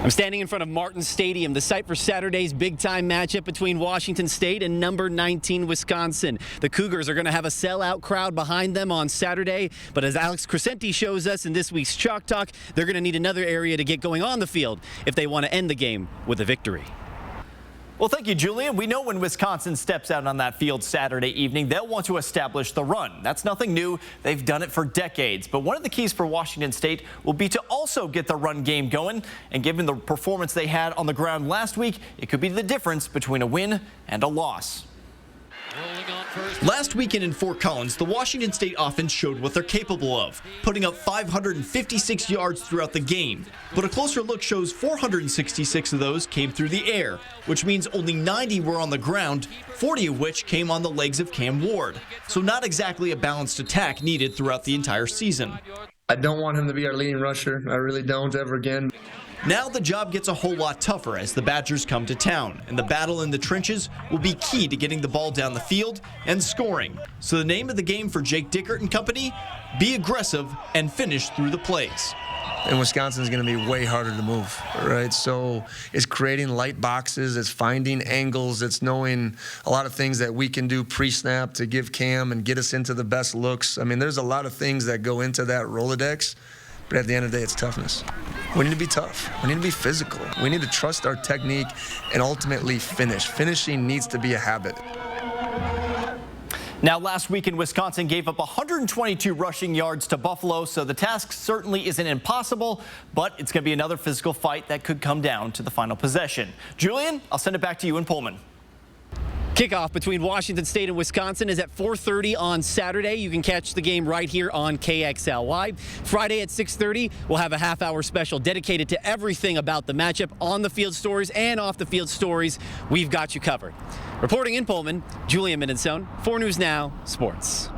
I'm standing in front of Martin Stadium, the site for Saturday's big-time matchup between Washington State and number 19 Wisconsin. The Cougars are going to have a sellout crowd behind them on Saturday, but as Alex Crescenti shows us in this week's Chalk Talk, they're going to need another area to get going on the field if they want to end the game with a victory. Well, thank you, Julian. We know when Wisconsin steps out on that field Saturday evening, they'll want to establish the run. That's nothing new. They've done it for decades. But one of the keys for Washington State will be to also get the run game going. And given the performance they had on the ground last week, it could be the difference between a win and a loss. Last weekend in Fort Collins, the Washington State offense showed what they're capable of, putting up 556 yards throughout the game. But a closer look shows 466 of those came through the air, which means only 90 were on the ground, 40 of which came on the legs of Cam Ward. So not exactly a balanced attack needed throughout the entire season. I don't want him to be our leading rusher. I really don't ever again. Now the job gets a whole lot tougher as the Badgers come to town, and the battle in the trenches will be key to getting the ball down the field and scoring. So the name of the game for Jake Dickert and company, be aggressive and finish through the plays. And Wisconsin is going to be way harder to move, right? So it's creating light boxes, it's finding angles, it's knowing a lot of things that we can do pre-snap to give Cam and get us into the best looks. I mean, there's a lot of things that go into that Rolodex, but at the end of the day, it's toughness. We need to be tough. We need to be physical. We need to trust our technique and ultimately finish. Finishing needs to be a habit. Now, last weekend, Wisconsin gave up 122 rushing yards to Buffalo, so the task certainly isn't impossible, but it's going to be another physical fight that could come down to the final possession. Julian, I'll send it back to you in Pullman. Kickoff between Washington State and Wisconsin is at 4:30 on Saturday. You can catch the game right here on KXLY. Friday at 6:30, we'll have a half-hour special dedicated to everything about the matchup, on-the-field stories and off-the-field stories. We've got you covered. Reporting in Pullman, Julian Minnesone, 4 News Now Sports.